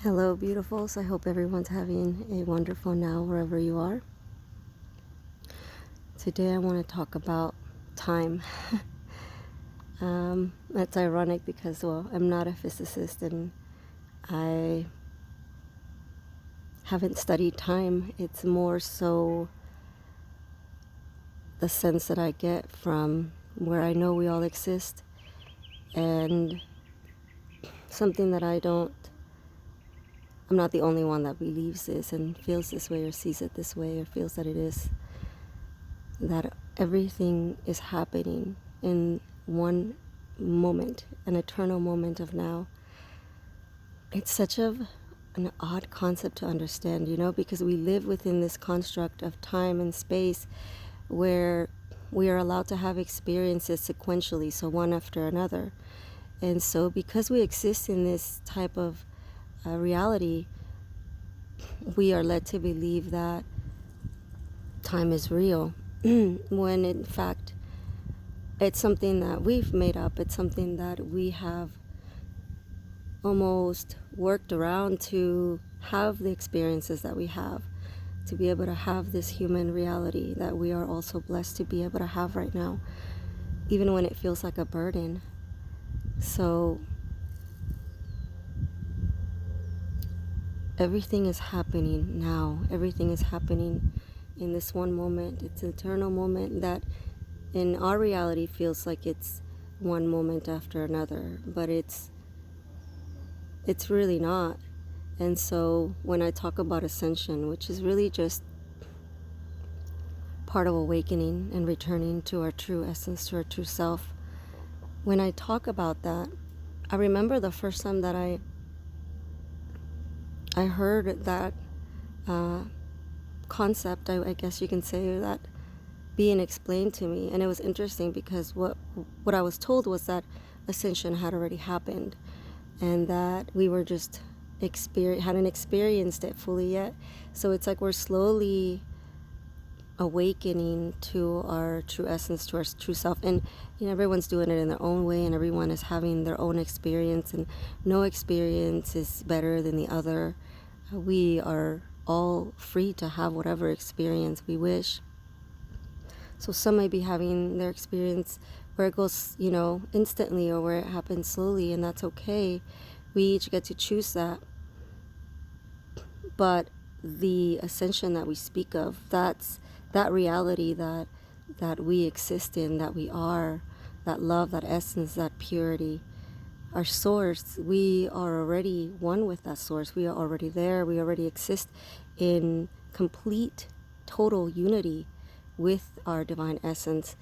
Hello, beautifuls. I hope everyone's having a wonderful now wherever you are. Today I want to talk about time. That's ironic because, well, I'm not a physicist and I haven't studied time. It's more so the sense that I get from where I know we all exist and something that I'm not the only one that believes this and feels this way or sees it this way or feels that it is. That everything is happening in one moment, an eternal moment of now. It's such an odd concept to understand, because we live within this construct of time and space where we are allowed to have experiences sequentially, so one after another. And so because we exist in this type of reality, we are led to believe that time is real, when in fact it's something that we've made up. It's something that we have almost worked around to have the experiences that we have, to be able to have this human reality that we are also blessed to be able to have right now, even when it feels like a burden. So everything is happening now. Everything is happening in this one moment. It's an eternal moment that in our reality feels like it's one moment after another, but it's really not. And so when I talk about ascension, which is really just part of awakening and returning to our true essence, to our true self, when I talk about that, I remember the first time that I heard that concept, I guess you can say, that being explained to me. And it was interesting because what I was told was that ascension had already happened and that we were just hadn't experienced it fully yet. So it's like we're slowly awakening to our true essence, to our true self. And everyone's doing it in their own way, and everyone is having their own experience, and no experience is better than the other. We are all free to have whatever experience we wish. So some may be having their experience where it goes, instantly, or where it happens slowly, and that's okay. We each get to choose that. But the ascension that we speak of, that's that reality that we exist in, that we are, that love, that essence, that purity, our source. We are already one with that source. We are already there. We already exist in complete, total unity with our divine essence.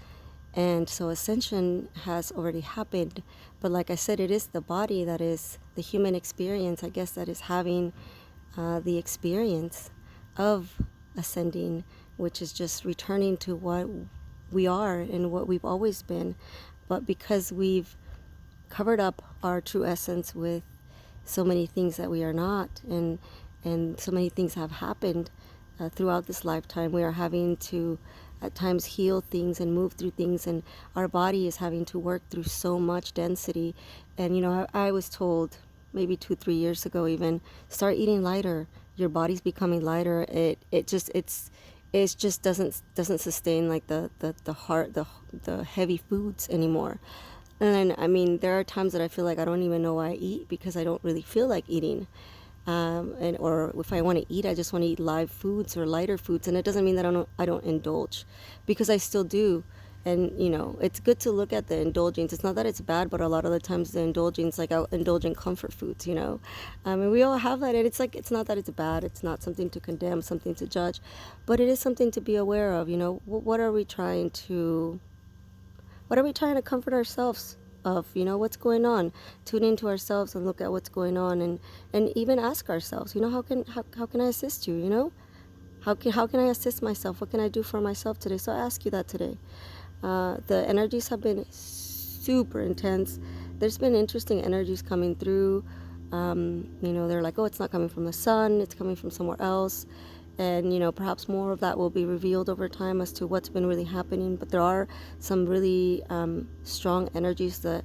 And so ascension has already happened. But like I said, it is the body that is the human experience, I guess, that is having the experience of ascending, which is just returning to what we are and what we've always been. But because we've covered up our true essence with so many things that we are not, and so many things have happened throughout this lifetime, we are having to at times heal things and move through things, and our body is having to work through so much density. And I was told maybe 2-3 years ago even, start eating lighter. Your body's becoming lighter. It just doesn't sustain like the heart, the heavy foods anymore. And I mean, there are times that I feel like I don't even know why I eat, because I don't really feel like eating. Or if I want to eat, I just want to eat live foods or lighter foods. And it doesn't mean that I don't indulge, because I still do. And it's good to look at the indulgence. It's not that it's bad, but a lot of the times the indulgence, like I'll indulge in comfort foods, and we all have that. And it's like, it's not that it's bad. It's not something to condemn, something to judge, but it is something to be aware of. What are we trying to comfort ourselves of? What's going on? Tune into ourselves and look at what's going on, and even ask ourselves, how can I assist you? How can I assist myself? What can I do for myself today? So I ask you that today. The energies have been super intense. There's been interesting energies coming through. They're like, oh, it's not coming from the sun, it's coming from somewhere else. And perhaps more of that will be revealed over time as to what's been really happening. But there are some really strong energies. The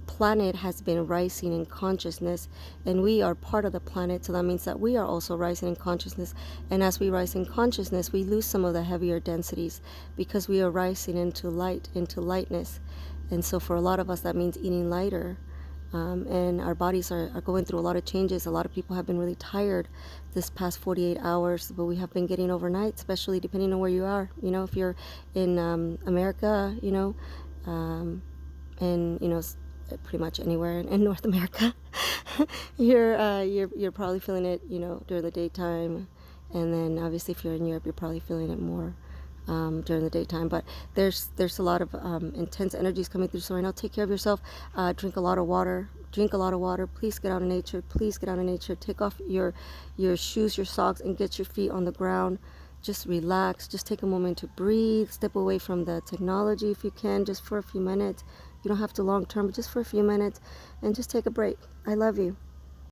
planet has been rising in consciousness, and we are part of the planet, so that means that we are also rising in consciousness. And as we rise in consciousness, we lose some of the heavier densities because we are rising into light, into lightness. And so for a lot of us, that means eating lighter. And our bodies are going through a lot of changes. A lot of people have been really tired this past 48 hours, but we have been getting overnight, especially depending on where you are. If you're in America, and pretty much anywhere in North America, you're probably feeling it, during the daytime. And then obviously if you're in Europe, you're probably feeling it more during the daytime. But there's a lot of intense energies coming through. So right now, take care of yourself. Drink a lot of water. Drink a lot of water. Please get out in nature. Please get out in nature. Take off your shoes, your socks, and get your feet on the ground. Just relax. Just take a moment to breathe. Step away from the technology if you can, just for a few minutes. You don't have to long term, but just for a few minutes, and just take a break. I love you.